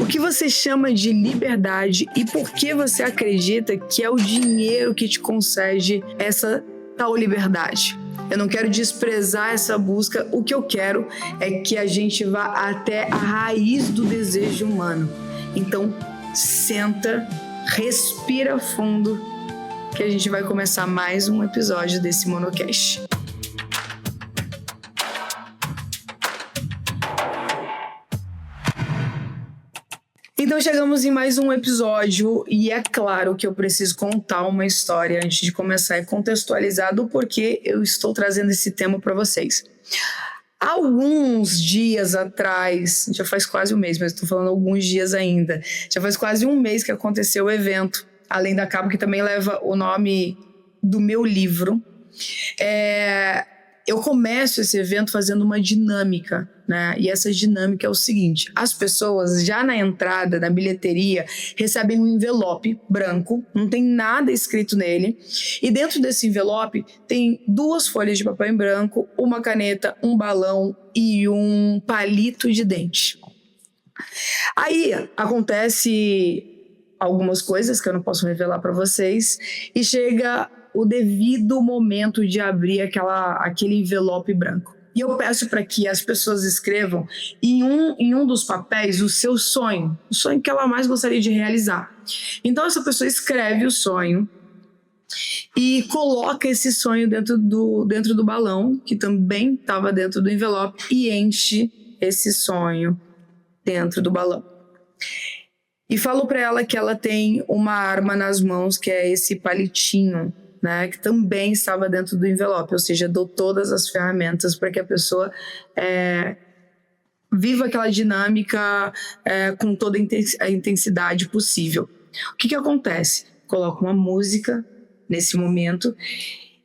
que você chama de liberdade e por que você acredita que é o dinheiro que te concede essa tal liberdade? Eu não quero desprezar essa busca, o que eu quero é que a gente vá até a raiz do desejo humano. Então, senta, respira fundo, que a gente vai começar mais um episódio desse Monocast. Então chegamos em mais um episódio e é claro que eu preciso contar uma história antes de começar e contextualizar do porquê eu estou trazendo esse tema para vocês. Alguns dias atrás, já faz quase um mês, mas estou falando alguns dias ainda, já faz quase um mês que aconteceu o evento, além da capa que também leva o nome do meu livro. Eu começo esse evento fazendo uma dinâmica, né? E essa dinâmica é o seguinte: as pessoas já na entrada, na bilheteria, recebem um envelope branco, não tem nada escrito nele, e dentro desse envelope tem 2 folhas de papel em branco, uma caneta, um balão e um palito de dente. Aí acontece algumas coisas que eu não posso revelar para vocês e chega o devido momento de abrir aquele envelope branco. E eu peço para que as pessoas escrevam em um dos papéis o seu sonho, o sonho que ela mais gostaria de realizar. Então essa pessoa escreve o sonho e coloca esse sonho dentro do balão, que também estava dentro do envelope, e enche esse sonho dentro do balão. E falo para ela que ela tem uma arma nas mãos, que é esse palitinho, né, que também estava dentro do envelope, ou seja, dou todas as ferramentas para que a pessoa viva aquela dinâmica com toda a intensidade possível. O que acontece? Coloco uma música nesse momento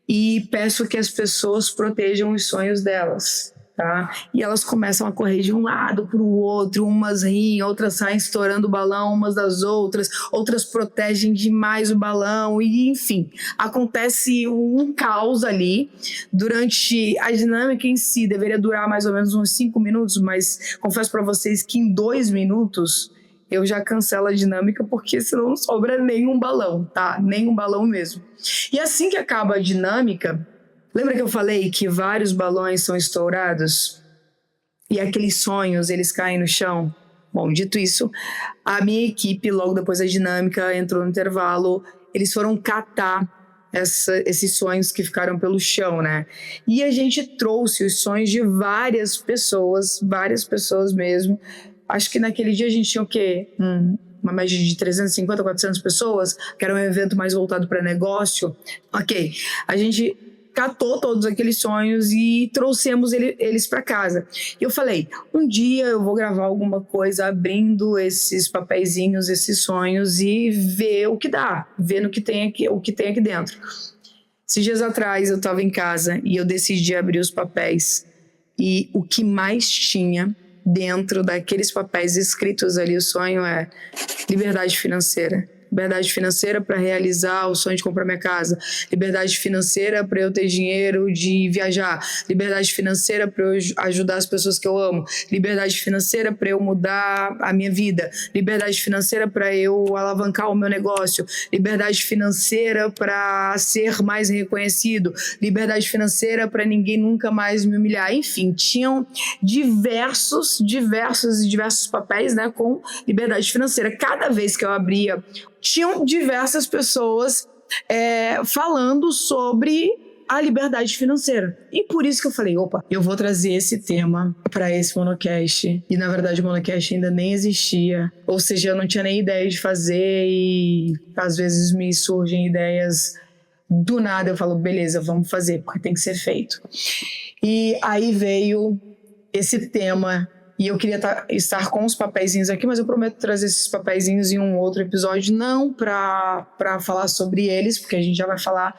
e peço que as pessoas protejam os sonhos delas. Tá? E elas começam a correr de um lado para o outro, umas riem, outras saem estourando o balão umas das outras protegem demais o balão e enfim, acontece um caos ali. Durante a dinâmica em si deveria durar mais ou menos uns 5 minutos, mas confesso para vocês que em 2 minutos eu já cancelo a dinâmica, porque senão não sobra nenhum balão, tá? Nenhum balão mesmo. E assim que acaba a dinâmica, lembra que eu falei que vários balões são estourados e aqueles sonhos, eles caem no chão? Bom, dito isso, a minha equipe, logo depois da dinâmica, entrou no intervalo, eles foram catar esses sonhos que ficaram pelo chão, né? E a gente trouxe os sonhos de várias pessoas mesmo. Acho que naquele dia a gente tinha o quê? Uma média de 350, 400 pessoas, que era um evento mais voltado para negócio. Ok, a gente catou todos aqueles sonhos e trouxemos eles para casa. E eu falei, um dia eu vou gravar alguma coisa abrindo esses papeizinhos, esses sonhos e ver o que dá, ver o que tem aqui dentro. Esses dias atrás eu estava em casa e eu decidi abrir os papéis e o que mais tinha dentro daqueles papéis escritos ali, o sonho é liberdade financeira. Liberdade financeira para realizar o sonho de comprar minha casa. Liberdade financeira para eu ter dinheiro de viajar. Liberdade financeira para eu ajudar as pessoas que eu amo. Liberdade financeira para eu mudar a minha vida. Liberdade financeira para eu alavancar o meu negócio. Liberdade financeira para ser mais reconhecido. Liberdade financeira para ninguém nunca mais me humilhar. Enfim, tinham diversos papéis, né, com liberdade financeira. Cada vez que eu abria, tinham diversas pessoas falando sobre a liberdade financeira. E por isso que eu falei, opa, eu vou trazer esse tema para esse Monocast. E na verdade o Monocast ainda nem existia. Ou seja, eu não tinha nem ideia de fazer e às vezes me surgem ideias do nada. Eu falo, beleza, vamos fazer, porque tem que ser feito. E aí veio esse tema. E eu queria estar com os papeizinhos aqui, mas eu prometo trazer esses papeizinhos em um outro episódio, não para falar sobre eles, porque a gente já vai falar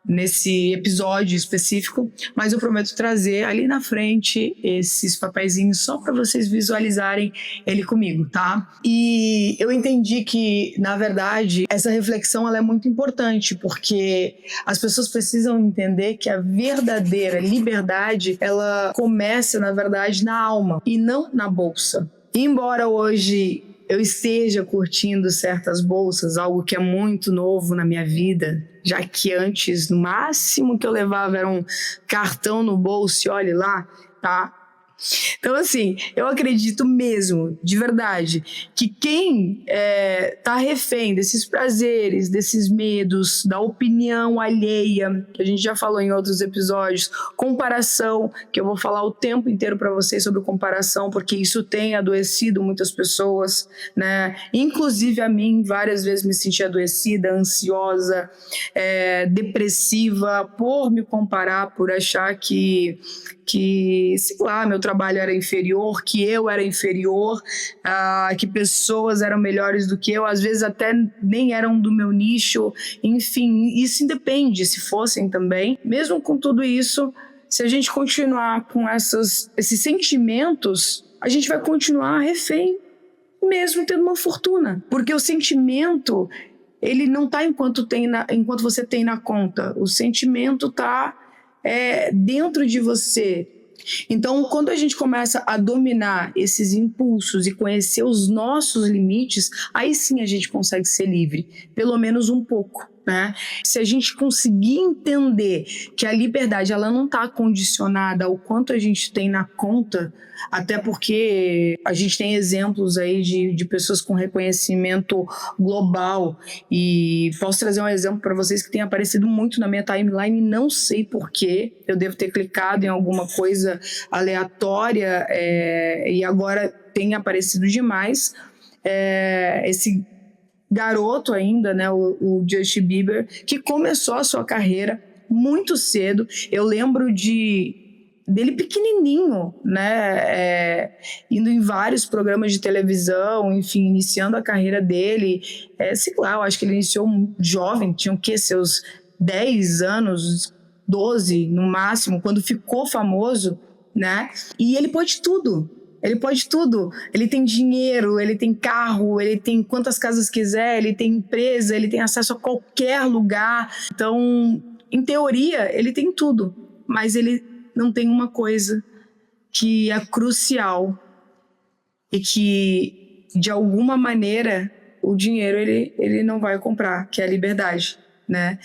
nesse episódio específico, mas eu prometo trazer ali na frente esses papeizinhos só para vocês visualizarem ele comigo, tá? E eu entendi que, na verdade, essa reflexão ela é muito importante, porque as pessoas precisam entender que a verdadeira liberdade, ela começa, na verdade, na alma e não na bolsa. Embora hoje eu esteja curtindo certas bolsas, algo que é muito novo na minha vida, já que antes, no máximo que eu levava era um cartão no bolso, e olhe lá, tá? Então, assim, eu acredito mesmo, de verdade, que quem tá refém desses prazeres, desses medos, da opinião alheia, que a gente já falou em outros episódios, comparação, que eu vou falar o tempo inteiro para vocês sobre comparação, porque isso tem adoecido muitas pessoas, né? Inclusive a mim, várias vezes me senti adoecida, ansiosa, depressiva, por me comparar, por achar que, sei lá, meu trabalho era inferior, que eu era inferior, que pessoas eram melhores do que eu, às vezes até nem eram do meu nicho, enfim, isso independe, se fossem também. Mesmo com tudo isso, se a gente continuar com esses sentimentos, a gente vai continuar refém, mesmo tendo uma fortuna, porque o sentimento, ele não está enquanto você tem na conta, o sentimento está dentro de você. Então, quando a gente começa a dominar esses impulsos e conhecer os nossos limites, aí sim a gente consegue ser livre, pelo menos um pouco, né? Se a gente conseguir entender que a liberdade ela não está condicionada ao quanto a gente tem na conta, até porque a gente tem exemplos aí de pessoas com reconhecimento global, e posso trazer um exemplo para vocês que tem aparecido muito na minha timeline, não sei porquê, eu devo ter clicado em alguma coisa aleatória e agora tem aparecido demais, esse garoto ainda, né, o Justin Bieber, que começou a sua carreira muito cedo. Eu lembro dele pequenininho, né, indo em vários programas de televisão, enfim, iniciando a carreira dele. Sei lá, eu acho que ele iniciou jovem, tinha o quê? Seus 10 anos, 12 no máximo, quando ficou famoso, né? E ele pode tudo. Ele pode tudo. Ele tem dinheiro, ele tem carro, ele tem quantas casas quiser, ele tem empresa, ele tem acesso a qualquer lugar. Então, em teoria, ele tem tudo. Mas ele não tem uma coisa que é crucial e que, de alguma maneira, o dinheiro ele não vai comprar, que é a liberdade, né?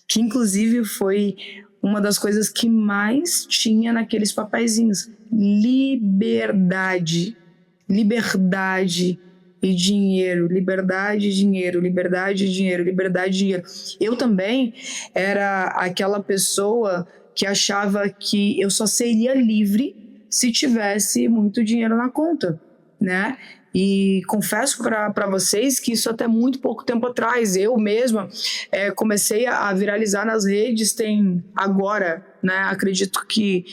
Que, inclusive, foi uma das coisas que mais tinha naqueles papeizinhos. Liberdade e dinheiro, liberdade e dinheiro, liberdade e dinheiro, liberdade e dinheiro. Eu também era aquela pessoa que achava que eu só seria livre se tivesse muito dinheiro na conta, né? E confesso para vocês que isso até muito pouco tempo atrás, eu mesma comecei a viralizar nas redes, tem agora, né? Acredito que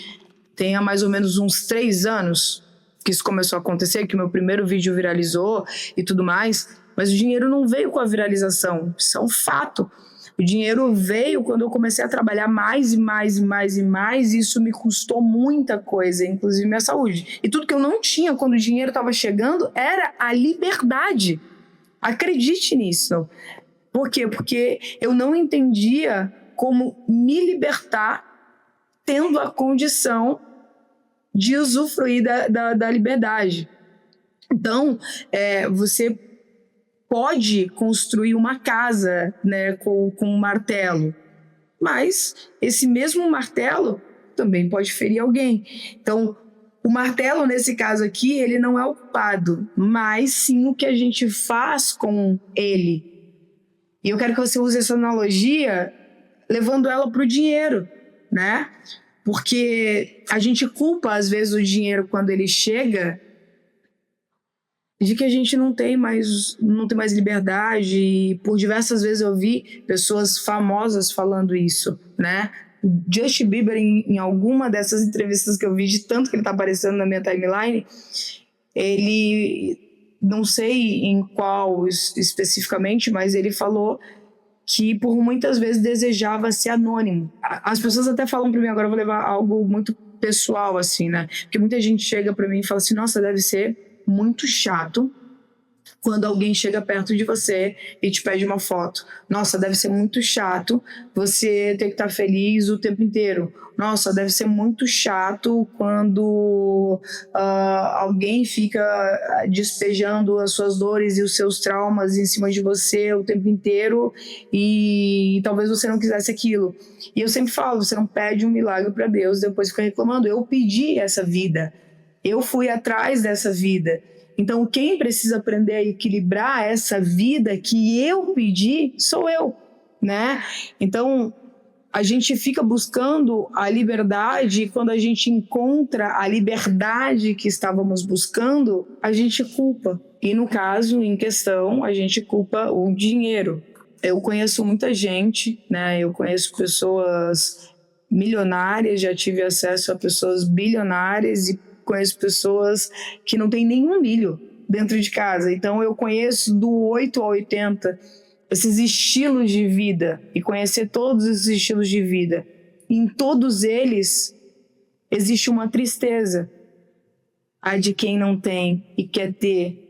tenha mais ou menos uns 3 anos que isso começou a acontecer, que o meu primeiro vídeo viralizou e tudo mais, mas o dinheiro não veio com a viralização, isso é um fato. O dinheiro veio quando eu comecei a trabalhar mais e mais, e isso me custou muita coisa, inclusive minha saúde. E tudo que eu não tinha quando o dinheiro estava chegando era a liberdade. Acredite nisso. Por quê? Porque eu não entendia como me libertar tendo a condição de usufruir da liberdade. Então, você pode construir uma casa, né, com um martelo, mas esse mesmo martelo também pode ferir alguém. Então, o martelo, nesse caso aqui, ele não é o culpado, mas sim o que a gente faz com ele. E eu quero que você use essa analogia levando ela para o dinheiro, né? Porque a gente culpa, às vezes, o dinheiro quando ele chega de que a gente não tem mais liberdade, e por diversas vezes eu vi pessoas famosas falando isso, né? Justin Bieber, em alguma dessas entrevistas que eu vi, de tanto que ele tá aparecendo na minha timeline, ele, não sei em qual especificamente, mas ele falou que por muitas vezes desejava ser anônimo. As pessoas até falam para mim, agora eu vou levar algo muito pessoal, assim, né? Porque muita gente chega para mim e fala assim, nossa, deve ser muito chato quando alguém chega perto de você e te pede uma foto. Nossa, deve ser muito chato você ter que estar feliz o tempo inteiro. Nossa, deve ser muito chato quando alguém fica despejando as suas dores e os seus traumas em cima de você o tempo inteiro e talvez você não quisesse aquilo. E eu sempre falo, você não pede um milagre para Deus, depois fica reclamando. Eu pedi essa vida, eu fui atrás dessa vida. Então, quem precisa aprender a equilibrar essa vida que eu pedi sou eu, né? Então, a gente fica buscando a liberdade e quando a gente encontra a liberdade que estávamos buscando, a gente culpa. E no caso, em questão, a gente culpa o dinheiro. Eu conheço muita gente, né? Eu conheço pessoas milionárias, já tive acesso a pessoas bilionárias e conheço pessoas que não têm nenhum milho dentro de casa. Então eu conheço do 8 a 80 esses estilos de vida e conhecer todos esses estilos de vida. Em todos eles existe uma tristeza, a de quem não tem e quer ter,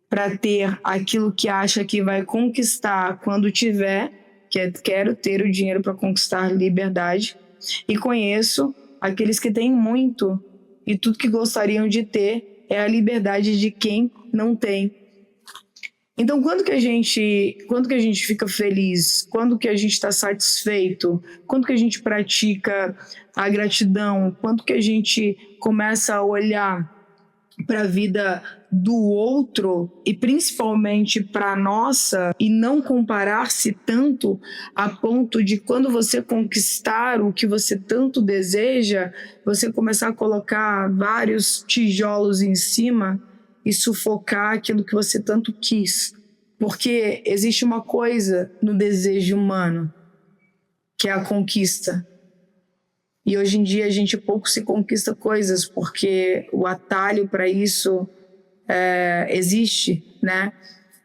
para ter aquilo que acha que vai conquistar quando tiver, quero ter o dinheiro para conquistar liberdade. E conheço aqueles que têm muito e tudo que gostariam de ter é a liberdade de quem não tem. Então, quando que a gente fica feliz? Quando que a gente está satisfeito? Quando que a gente pratica a gratidão? Quando que a gente começa a olhar para a vida do outro e principalmente para a nossa e não comparar-se tanto a ponto de quando você conquistar o que você tanto deseja, você começar a colocar vários tijolos em cima e sufocar aquilo que você tanto quis. Porque existe uma coisa no desejo humano, que é a conquista. E hoje em dia a gente pouco se conquista coisas, porque o atalho para isso existe, né?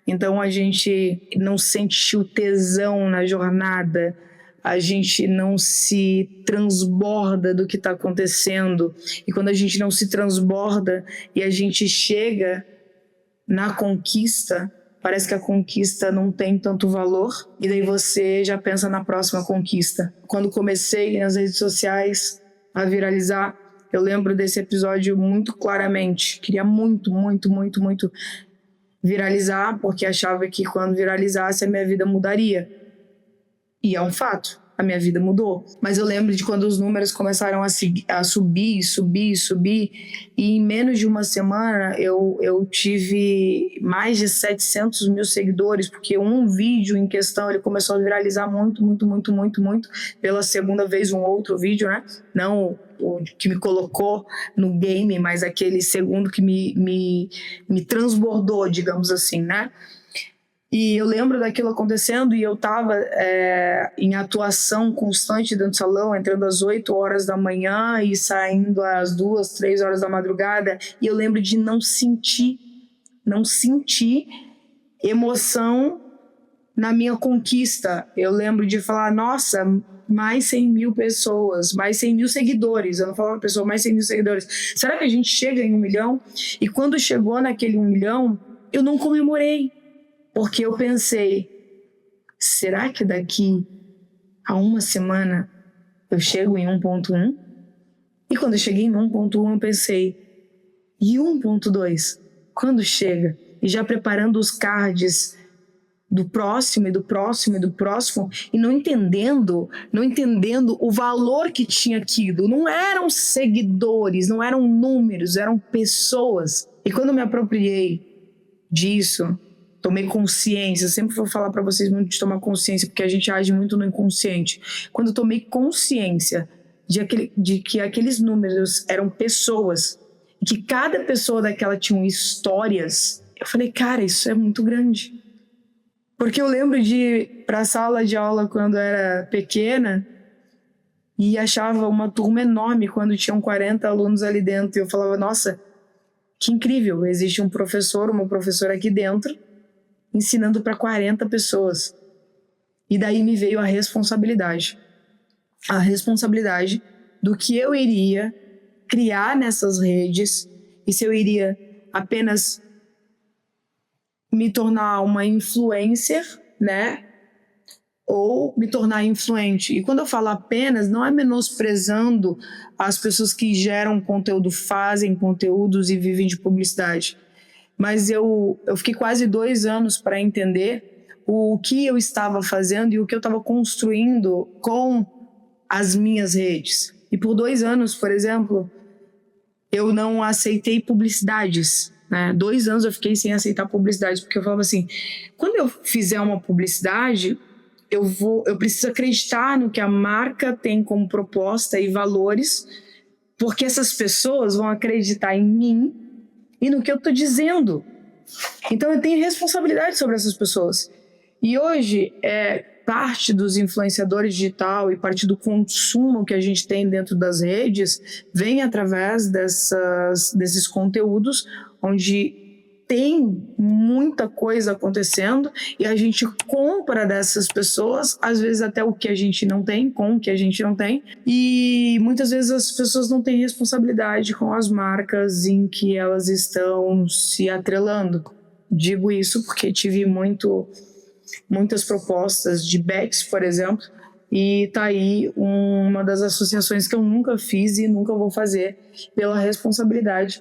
Então a gente não sente o tesão na jornada, a gente não se transborda do que está acontecendo. E quando a gente não se transborda e a gente chega na conquista, parece que a conquista não tem tanto valor e daí você já pensa na próxima conquista. Quando comecei nas redes sociais a viralizar, eu lembro desse episódio muito claramente. Queria muito viralizar, porque achava que quando viralizasse a minha vida mudaria. E é um fato, a minha vida mudou. Mas eu lembro de quando os números começaram a subir, e em menos de uma semana eu tive mais de 700 mil seguidores, porque um vídeo em questão, ele começou a viralizar muito, pela segunda vez um outro vídeo, né? Não o que me colocou no game, mas aquele segundo que me transbordou, digamos assim, né? E eu lembro daquilo acontecendo e eu estava em atuação constante dentro do salão, entrando às 8 horas da manhã e saindo às 2, 3 horas da madrugada. E eu lembro de não sentir emoção na minha conquista. Eu lembro de falar, nossa, mais 100 mil pessoas, mais 100 mil seguidores. Eu não falava pessoa, mais 100 mil seguidores. Será que a gente chega em 1 milhão? E quando chegou naquele 1 milhão, eu não comemorei. Porque eu pensei, será que daqui a uma semana eu chego em 1.1? E quando eu cheguei em 1.1 eu pensei, e 1.2? Quando chega? E já preparando os cards do próximo e não entendendo o valor que tinha aquilo. Não eram seguidores, não eram números, eram pessoas. E quando eu me apropriei disso, tomei consciência, eu sempre vou falar para vocês muito de tomar consciência, porque a gente age muito no inconsciente. Quando eu tomei consciência de que aqueles números eram pessoas, e que cada pessoa daquela tinha histórias, eu falei, cara, isso é muito grande. Porque eu lembro de ir para a sala de aula quando era pequena e achava uma turma enorme quando tinham 40 alunos ali dentro. E eu falava, nossa, que incrível, existe um professor, uma professora aqui dentro ensinando para 40 pessoas. E daí me veio a responsabilidade do que eu iria criar nessas redes e se eu iria apenas me tornar uma influencer, né? Ou me tornar influente. E quando eu falo apenas, não é menosprezando as pessoas que geram conteúdo, fazem conteúdos e vivem de publicidade. Mas eu fiquei quase 2 anos para entender o que eu estava fazendo e o que eu estava construindo com as minhas redes. E por 2 anos, por exemplo, eu não aceitei publicidades, né? 2 anos eu fiquei sem aceitar publicidades, porque eu falava assim, quando eu fizer uma publicidade, eu preciso acreditar no que a marca tem como proposta e valores, porque essas pessoas vão acreditar em mim e no que eu estou dizendo. Então eu tenho responsabilidade sobre essas pessoas. E hoje, parte dos influenciadores digital e parte do consumo que a gente tem dentro das redes vem através desses conteúdos onde tem muita coisa acontecendo e a gente compra dessas pessoas, às vezes até o que a gente não tem, com o que a gente não tem, e muitas vezes as pessoas não têm responsabilidade com as marcas em que elas estão se atrelando. Digo isso porque tive muitas propostas de bets, por exemplo, e tá aí uma das associações que eu nunca fiz e nunca vou fazer pela responsabilidade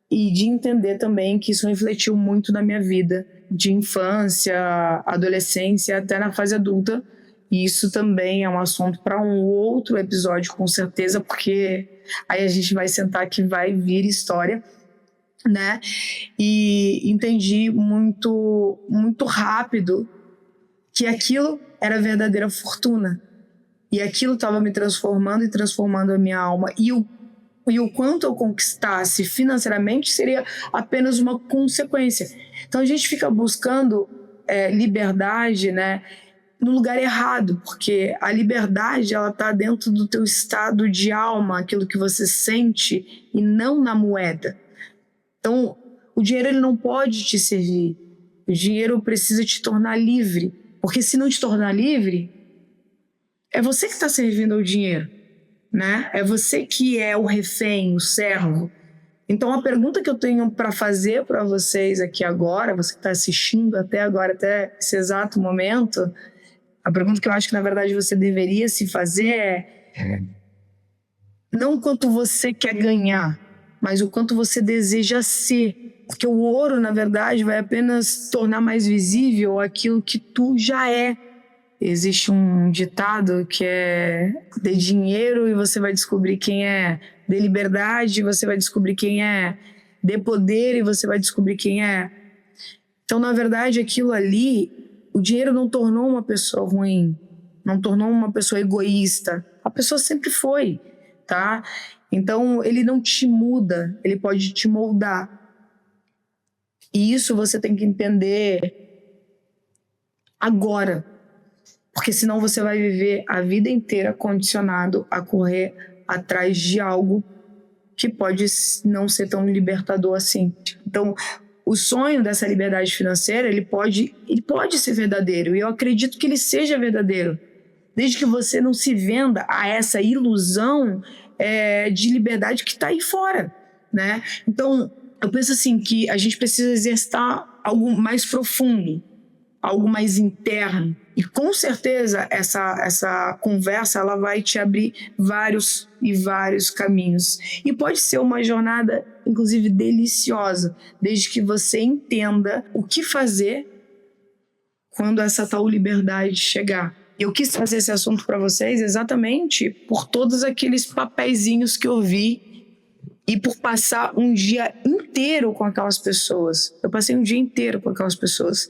e de entender também que isso refletiu muito na minha vida de infância, adolescência, até na fase adulta. E isso também é um assunto para um outro episódio, com certeza, porque aí a gente vai sentar que vai vir história, né? E entendi muito, muito rápido que aquilo era verdadeira fortuna. E aquilo estava me transformando e transformando a minha alma. E o quanto eu conquistasse financeiramente seria apenas uma consequência. Então a gente fica buscando liberdade, né, no lugar errado, porque a liberdade ela está dentro do teu estado de alma, aquilo que você sente, e não na moeda. Então o dinheiro ele não pode te servir. O dinheiro precisa te tornar livre, porque se não te tornar livre, é você que está servindo ao dinheiro, né? É você que é o refém, o servo. Então a pergunta que eu tenho para fazer para vocês aqui agora, você que está assistindo até agora, até esse exato momento, a pergunta que eu acho que na verdade você deveria se fazer é não o quanto você quer ganhar, mas o quanto você deseja ser. Porque o ouro, na verdade, vai apenas tornar mais visível aquilo que tu já é. Existe um ditado que é: dê dinheiro e você vai descobrir quem é, dê liberdade e você vai descobrir quem é, dê poder e você vai descobrir quem é. Então, na verdade, aquilo ali, o dinheiro não tornou uma pessoa ruim, não tornou uma pessoa egoísta. A pessoa sempre foi, tá? Então, ele não te muda, ele pode te moldar. E isso você tem que entender agora. Porque senão você vai viver a vida inteira condicionado a correr atrás de algo que pode não ser tão libertador assim. Então, o sonho dessa liberdade financeira, ele pode ser verdadeiro. E eu acredito que ele seja verdadeiro. Desde que você não se venda a essa ilusão de liberdade que está aí fora, né? Então, eu penso assim, que a gente precisa exercitar algo mais profundo, algo mais interno. E com certeza essa conversa ela vai te abrir vários e vários caminhos. E pode ser uma jornada, inclusive, deliciosa, desde que você entenda o que fazer quando essa tal liberdade chegar. Eu quis trazer esse assunto para vocês exatamente por todos aqueles papeizinhos que eu vi e por passar um dia inteiro com aquelas pessoas. Eu passei um dia inteiro com aquelas pessoas.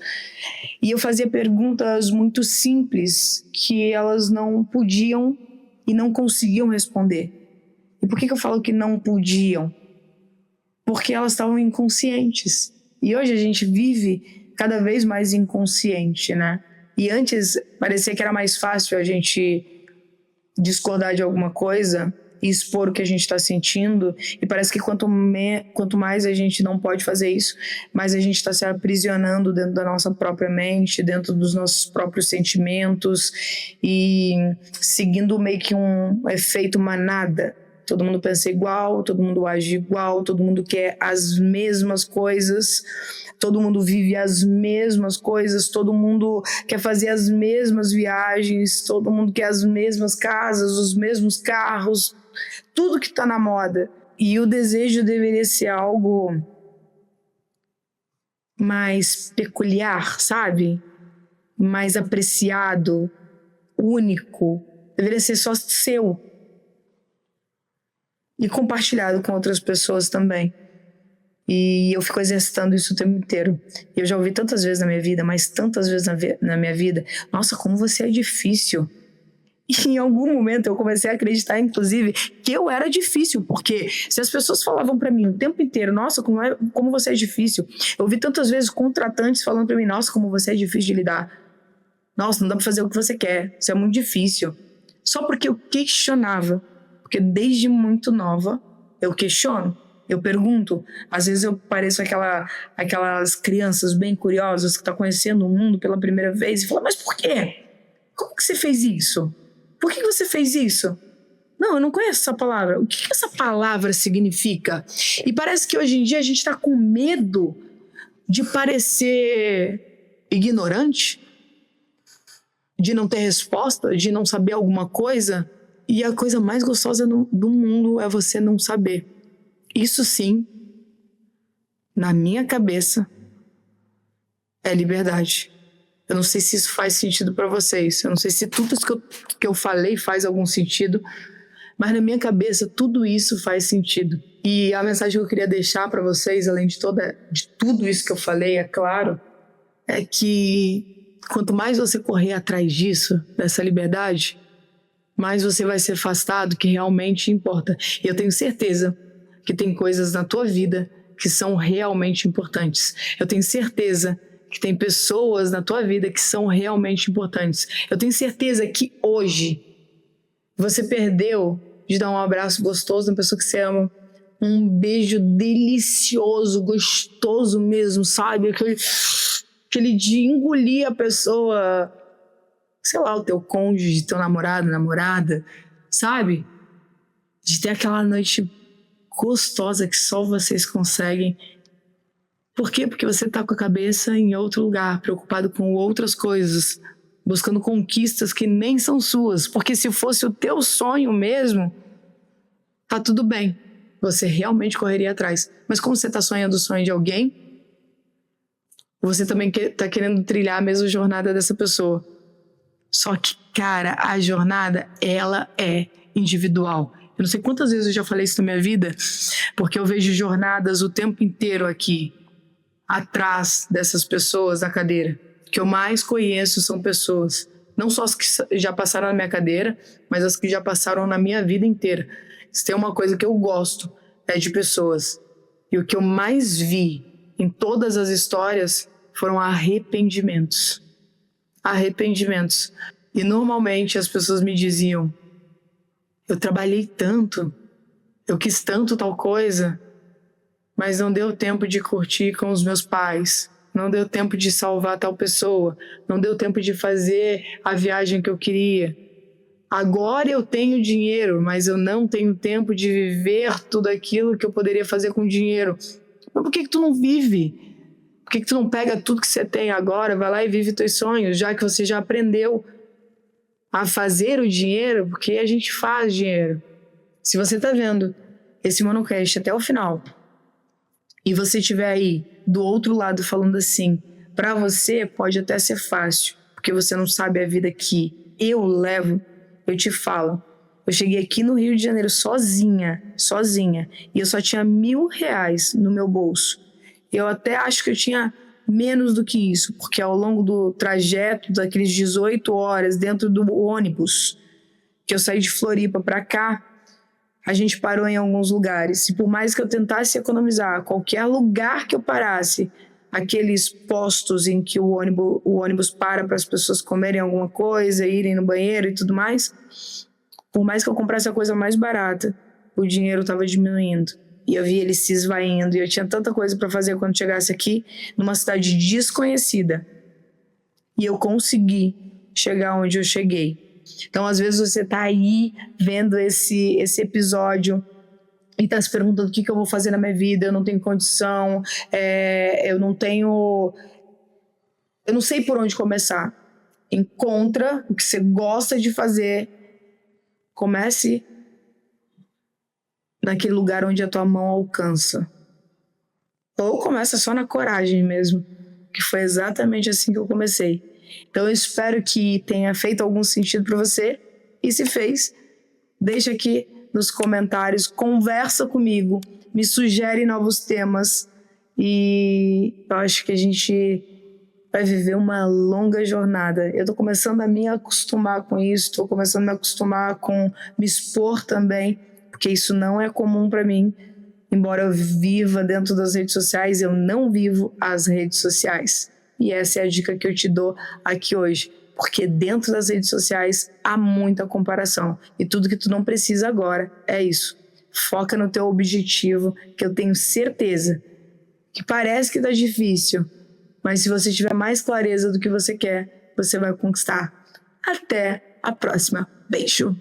E eu fazia perguntas muito simples que elas não podiam e não conseguiam responder. E por que eu falo que não podiam? Porque elas estavam inconscientes. E hoje a gente vive cada vez mais inconsciente, né? E antes parecia que era mais fácil a gente discordar de alguma coisa e expor o que a gente está sentindo, e parece que quanto mais a gente não pode fazer isso, mais a gente está se aprisionando dentro da nossa própria mente, dentro dos nossos próprios sentimentos e seguindo meio que um efeito manada, todo mundo pensa igual, todo mundo age igual, todo mundo quer as mesmas coisas, todo mundo vive as mesmas coisas, todo mundo quer fazer as mesmas viagens, todo mundo quer as mesmas casas, os mesmos carros, tudo que está na moda. E o desejo deveria ser algo mais peculiar, sabe? Mais apreciado, único. Deveria ser só seu. E compartilhado com outras pessoas também. E eu fico exercitando isso o tempo inteiro. Eu já ouvi tantas vezes na minha vida, mas tantas vezes na minha vida, nossa, como você é difícil. E em algum momento eu comecei a acreditar, inclusive, que eu era difícil, porque se as pessoas falavam pra mim o tempo inteiro, nossa, como você é difícil. Eu ouvi tantas vezes contratantes falando pra mim, nossa, como você é difícil de lidar. Nossa, não dá pra fazer o que você quer, isso é muito difícil. Só porque eu questionava. Porque desde muito nova eu questiono, eu pergunto. Às vezes eu pareço aquelas crianças bem curiosas que estão conhecendo o mundo pela primeira vez e falam, mas por quê? Como que você fez isso? Por que você fez isso? Não, eu não conheço essa palavra. O que essa palavra significa? E parece que hoje em dia a gente está com medo de parecer ignorante, de não ter resposta, de não saber alguma coisa. E a coisa mais gostosa do mundo é você não saber. Isso sim, na minha cabeça, é liberdade. Eu não sei se isso faz sentido para vocês. Eu não sei se tudo isso que eu falei faz algum sentido. Mas na minha cabeça, tudo isso faz sentido. E a mensagem que eu queria deixar para vocês, além de tudo isso que eu falei, é claro, é que quanto mais você correr atrás disso, dessa liberdade, mais você vai ser afastado do que realmente importa. E eu tenho certeza que tem coisas na tua vida que são realmente importantes. Eu tenho certeza que tem pessoas na tua vida que são realmente importantes. Eu tenho certeza que hoje você perdeu de dar um abraço gostoso na pessoa que você ama, um beijo delicioso, gostoso mesmo, sabe? Aquele de engolir a pessoa, sei lá, o teu cônjuge, teu namorado, namorada, sabe? De ter aquela noite gostosa que só vocês conseguem. Por quê? Porque você tá com a cabeça em outro lugar, preocupado com outras coisas, buscando conquistas que nem são suas. Porque se fosse o teu sonho mesmo, tá tudo bem. Você realmente correria atrás. Mas como você tá sonhando o sonho de alguém, você também tá querendo trilhar a mesma jornada dessa pessoa. Só que, cara, a jornada, ela é individual. Eu não sei quantas vezes eu já falei isso na minha vida, porque eu vejo jornadas o tempo inteiro aqui, atrás dessas pessoas na cadeira. O que eu mais conheço são pessoas, não só as que já passaram na minha cadeira, mas as que já passaram na minha vida inteira. Se tem uma coisa que eu gosto, é de pessoas. E o que eu mais vi em todas as histórias foram arrependimentos. Arrependimentos. E normalmente as pessoas me diziam, eu trabalhei tanto, eu quis tanto tal coisa, mas não deu tempo de curtir com os meus pais, não deu tempo de salvar tal pessoa, não deu tempo de fazer a viagem que eu queria. Agora eu tenho dinheiro, mas eu não tenho tempo de viver tudo aquilo que eu poderia fazer com dinheiro. Mas por que tu não vive? Por que tu não pega tudo que você tem agora, vai lá e vive teus sonhos, já que você já aprendeu a fazer o dinheiro? Porque a gente faz dinheiro. Se você tá vendo esse Monocast até o final e você estiver aí do outro lado falando assim, pra você pode até ser fácil, porque você não sabe a vida que eu levo, eu te falo. Eu cheguei aqui no Rio de Janeiro sozinha, e eu só tinha R$1.000 no meu bolso. Eu até acho que eu tinha menos do que isso, porque ao longo do trajeto, daqueles 18 horas dentro do ônibus, que eu saí de Floripa para cá, a gente parou em alguns lugares. E por mais que eu tentasse economizar, qualquer lugar que eu parasse, aqueles postos em que o ônibus para as pessoas comerem alguma coisa, irem no banheiro e tudo mais, por mais que eu comprasse a coisa mais barata, o dinheiro estava diminuindo. E eu vi ele se esvaindo. E eu tinha tanta coisa para fazer quando chegasse aqui, numa cidade desconhecida. E eu consegui chegar onde eu cheguei. Então, às vezes, você tá aí vendo esse episódio e tá se perguntando o que eu vou fazer na minha vida, eu não tenho condição, eu não sei por onde começar. Encontra o que você gosta de fazer, comece naquele lugar onde a tua mão alcança. Ou começa só na coragem mesmo, que foi exatamente assim que eu comecei. Então eu espero que tenha feito algum sentido para você, e se fez, deixa aqui nos comentários, conversa comigo, me sugere novos temas, e eu acho que a gente vai viver uma longa jornada. Eu tô começando a me acostumar com isso, tô começando a me acostumar com me expor também, porque isso não é comum para mim. Embora eu viva dentro das redes sociais, eu não vivo as redes sociais. E essa é a dica que eu te dou aqui hoje. Porque dentro das redes sociais há muita comparação. E tudo que tu não precisa agora é isso. Foca no teu objetivo, que eu tenho certeza que parece que tá difícil, mas se você tiver mais clareza do que você quer, você vai conquistar. Até a próxima. Beijo!